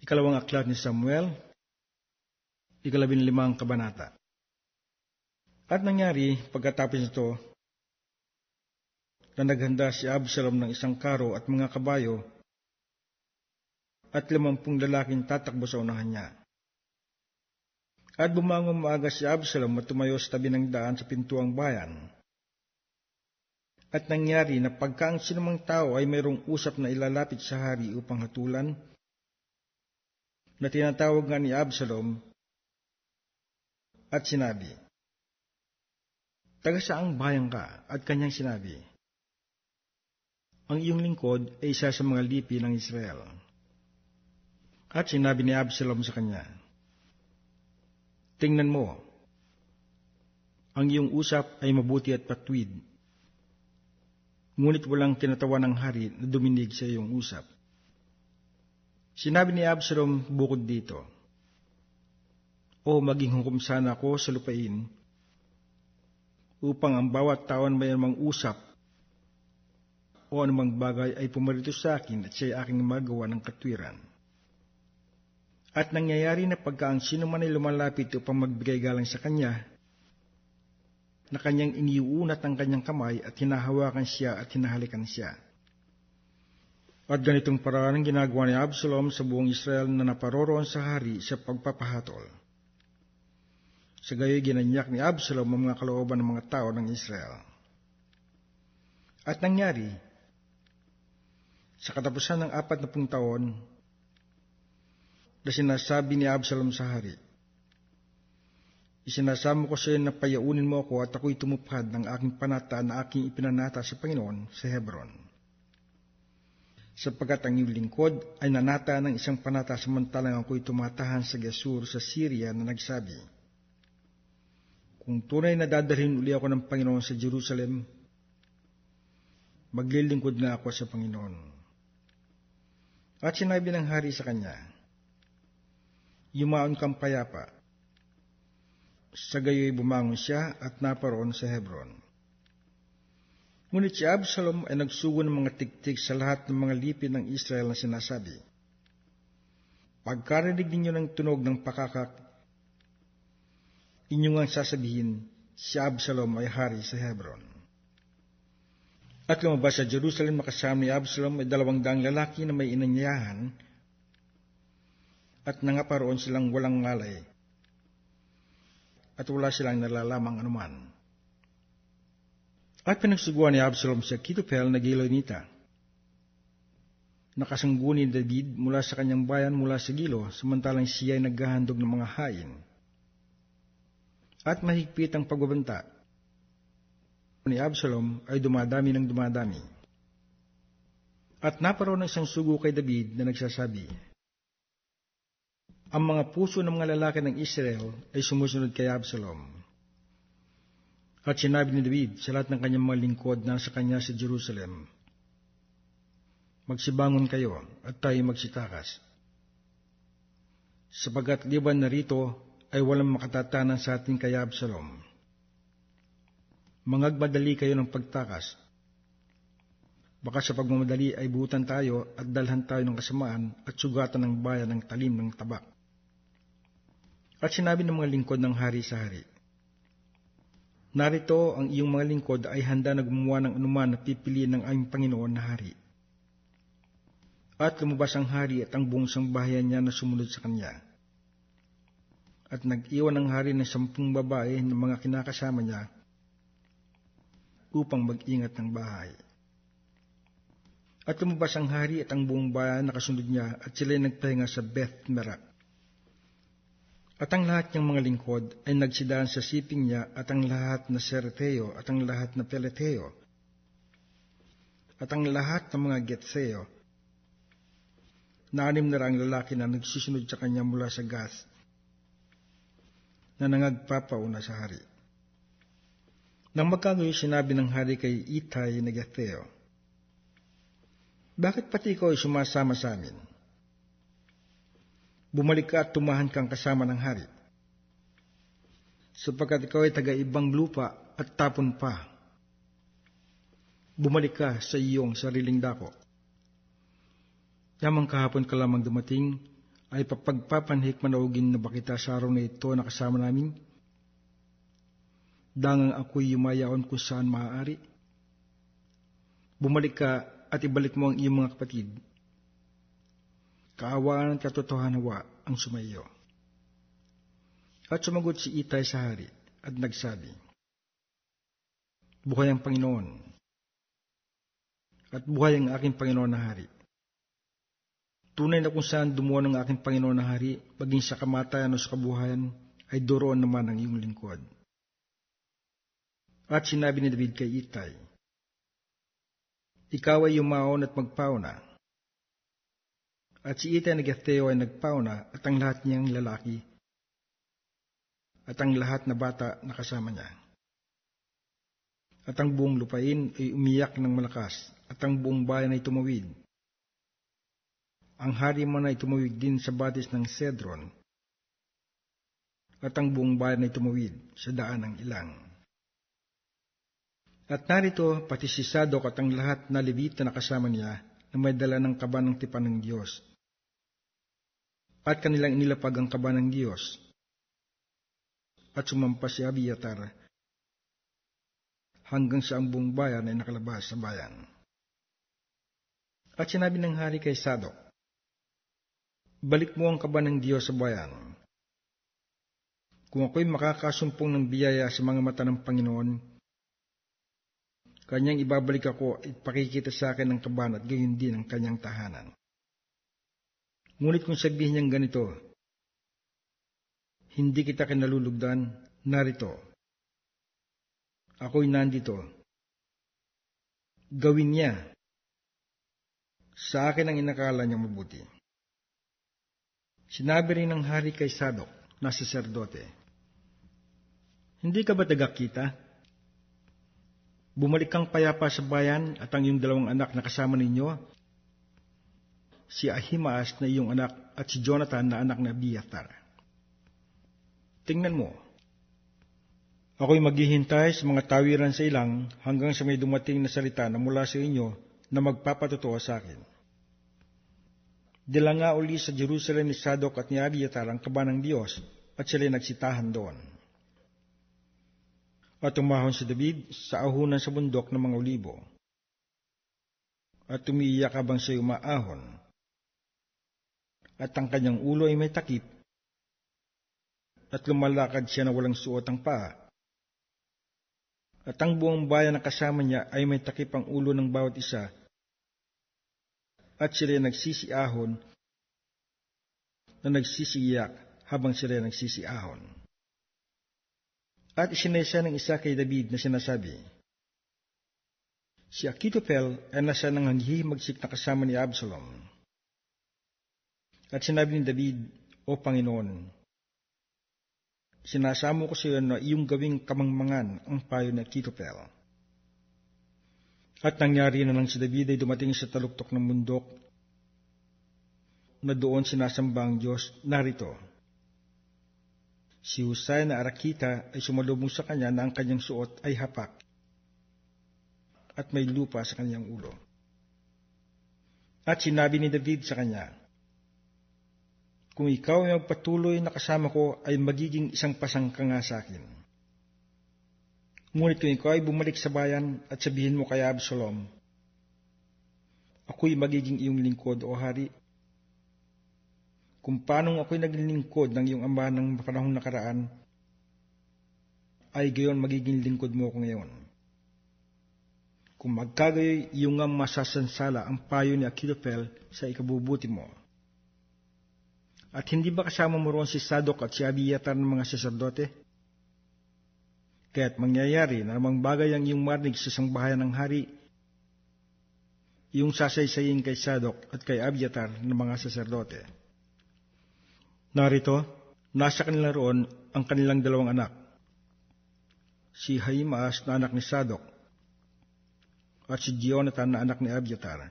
Ikalawang aklat ni Samuel, 15 kabanata. At nangyari pagkatapos nito, na naghanda si Absalom ng isang karo at mga kabayo at 50 lalaking tatakbo sa unahan niya. At bumangon maaga si Absalom at tumayo sa tabi ng daan sa pintuang bayan. At nangyari na pagka ang sinumang tao ay mayroong usap na ilalapit sa hari upang hatulan, na tinatawag nga ni Absalom at sinabi, "Taga saang bayan ka?" At kanyang sinabi, "Ang iyong lingkod ay isa sa mga lipi ng Israel." At sinabi ni Absalom sa kanya, "Tingnan mo, ang iyong usap ay mabuti at patwid, ngunit walang tinatawan ng hari na duminig sa iyong usap." Sinabi ni Absalom bukod dito, "O maging hukom sana ako sa lupain, upang ang bawat tao na mayroong usap o anumang bagay ay pumarito sa akin at siya'y aking magawa ng katwiran." At nangyayari na pagka ang sino man ay lumalapit upang magbigay galang sa kanya, na kanyang iniuunat ang kanyang kamay at hinahawakan siya at hinahalikan siya. At ganitong paraan ang ginagawa ni Absalom sa buong Israel na naparoroon sa hari sa pagpapahatol. Sa gayoy ginanyak ni Absalom ang mga kalooban ng mga tao ng Israel. At nangyari, sa katapusan ng 40 taon, na sinasabi ni Absalom sa hari, "Isinasamo ko sa iyo na payaunin mo ako at ako'y tumupad ng aking panata na aking ipinanata sa Panginoon sa Hebron. Sapagkat ang iyong lingkod ay nanata ng isang panata samantalang ako'y tumatahan sa Gesur sa Syria na nagsabi, kung tunay na dadalhin uli ako ng Panginoon sa Jerusalem, maglilingkod na ako sa Panginoon." At sinabi ng hari sa kanya, "Yumaon kang payapa." Sa gayoy bumangon siya at naparoon sa Hebron. Ngunit si Absalom ay nagsugo ng mga tiktik sa lahat ng mga lipi ng Israel na sinasabi, "Pagkarinig ninyo ng tunog ng pakakak, inyong ang sasabihin, si Absalom ay hari sa Hebron." At lumabas sa Jerusalem na kasama ni Absalom ay 200 lalaki na may inanyayahan, at nangaparoon silang walang ngalay, at wala silang nalalamang anuman. At pinagsuguan ni Absalom si Ahithophel na Gilonita, nakasangguni ni David mula sa kanyang bayan mula sa Gilo, samantalang siya ay naghahandog ng mga hain. At mahigpit ang pagbabanta ni Absalom ay dumadami ng dumadami. At naparoon ng isang sugo kay David na nagsasabi, "Ang mga puso ng mga lalaki ng Israel ay sumusunod kay Absalom." At sinabi ni David sa lahat ng kanyang mga lingkod na sa kanya sa Jerusalem, "Magsibangon kayo at tayo magsitakas, sapagkat liban na rito ay walang makatatanan sa atin kay Absalom. Mangagmadali kayo ng pagtakas, baka sa pagmamadali ay buutan tayo at dalhan tayo ng kasamaan at sugatan ng bayan ng talim ng tabak." At sinabi ng mga lingkod ng hari sa hari, "Narito ang iyong mga lingkod ay handa na gumawa ng anuman na pipiliin ng aming Panginoon na hari." At lumabas ang hari at ang buong sambahayan niya na sumunod sa kanya. At nag-iwan ang hari ng 10 babae ng mga kinakasama niya upang mag-ingat ng bahay. At lumabas ang hari at ang buong bayan na kasunod niya, at sila'y nagpahinga sa Beth Merak. At ang lahat niyang mga lingkod ay nagsidaan sa siping niya, at ang lahat na Sereteo, at ang lahat na Peleteo, at ang lahat ng mga Getseo, na 600 lalaki na nagsusunod sa kanya mula sa Gath, na nangagpapauna sa hari. Nang magkagayoy, sinabi ng hari kay Itay na Getheo, "Bakit pati ikaw ay sumasama sa amin? Bumalik ka at tumahan kang kasama ng hari, sapagkat ikaw ay taga-ibang lupa at tapon pa. Bumalik ka sa iyong sariling dako. Yamang kahapon ka lamang dumating ay papagpapanhik manaugin na ba kita sa araw na ito na kasama namin? Dangang ako'y yumayaon kung saan maaari. Bumalik ka at ibalik mo ang iyong mga kapatid. Kaawaan at katotohanawa ang sumayo. At sumagot si Itay sa hari at nagsabi, buhay ang Panginoon, at buhay ang aking Panginoon na hari. Tunay na kung saan dumuon ang aking Panginoon na hari, maging sa kamatayan o sa kabuhayan, ay doroon naman ang iyong lingkod. At sinabi ni David kay Itay, ikaw ay yumaon at magpauna. At si Itay na Gitteo ay nagpauna at ang lahat niyang lalaki at ang lahat na bata na kasama niya. At ang buong lupain ay umiyak ng malakas at ang buong bayan ay tumawid. Ang hari man ay tumawid din sa batis ng Cedron at ang buong bayan ay tumawid sa daan ng ilang. At narito pati si Sadok at ang lahat na Levita na kasama niya na may dala ng kaba ng tipan ng Diyos. At kanilang inilapag ang kaba ng Diyos. At sumampas si Abiatar hanggang sa ang buong bayan ay nakalabas sa bayan. At sinabi ng hari kay Sadok, balik mo ang kaba ng Diyos sa bayan. Kung ako'y makakasumpong ng biyaya sa mga mata ng Panginoon, kanyang ibabalik ako at pakikita sa akin ng kaban at gayon din ang kanyang tahanan. Ngunit kung sabihin niyang ganito, hindi kita kinalulugdan, narito, ako'y nandito. Gawin niya. Sa akin ang inakala niya mabuti. Sinabi rin ng hari kay Sadok na saserdote, hindi ka ba tagakita? Bumalik kang payapa sa bayan at ang iyong dalawang anak na kasama ninyo, si Ahimaas na iyong anak at si Jonathan na anak na Abiatar. Tingnan mo, ako'y maghihintay sa mga tawiran sa ilang hanggang sa may dumating na salita na mula sa inyo na magpapatotoo sa akin. Dila nga uli sa Jerusalem ni Sadok at ni Abiatar ang kaba ng Diyos at sila'y nagsitahan doon. At umahon si David sa ahunan sa bundok ng mga olibo. At umiiyak habang siya'y umaahon. At ang kanyang ulo ay may takip. At lumalakad siya na walang suot ang paa. At ang buong bayan na kasama niya ay may takip ang ulo ng bawat isa. At sila'y nagsisiahon na nagsisiiyak habang sila'y nagsisiahon. At isinaysa ng isa kay David na sinasabi, si Achitophel ay nasa nang hanghihimagsik na kasama ni Absalom. At sinabi ni David, O Panginoon, sinasamo ko sa iyo na iyong gawing kamangmangan ang payo ni Achitophel. At nangyari na nang si David ay dumating sa taluktok ng bundok, na doon sinasamba ang Diyos, narito. Si Husay na Arakita ay sumalubong sa kanya na ang kanyang suot ay hapak at may lupa sa kanyang ulo. At sinabi ni David sa kanya, kung ikaw ay magpatuloy na kasama ko ay magiging isang pasang ka nga sa akin. Ngunit kung ikaw ay bumalik sa bayan at sabihin mo kay Absalom, ako'y magiging iyong lingkod o hari. Kung paanong ako'y naglilingkod ng iyong ama ng panahong nakaraan, ay gayon magiging lingkod mo ko ngayon. Kung magkagayoy, iyong nga masasansala ang payo ni Achitophel sa ikabubuti mo. At hindi ba kasama mo roon si Sadok at si Abiatar ng mga saserdote? Kaya't mangyayari na namang bagay ang iyong marinig sa sangbahayan ng hari, iyong sasaysayin kay Sadok at kay Abiatar ng mga saserdote. Narito, nasa kanila roon ang kanilang dalawang anak, si Ahimaas na anak ni Sadok at si Jonathan na anak ni Abiatar.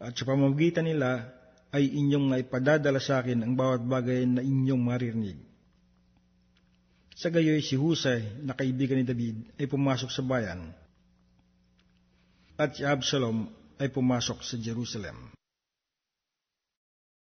At sa pamamagitan nila ay inyong ipadadala sa akin ang bawat bagay na inyong maririnig. Sa gayoy si Husay na kaibigan ni David ay pumasok sa bayan at si Absalom ay pumasok sa Jerusalem.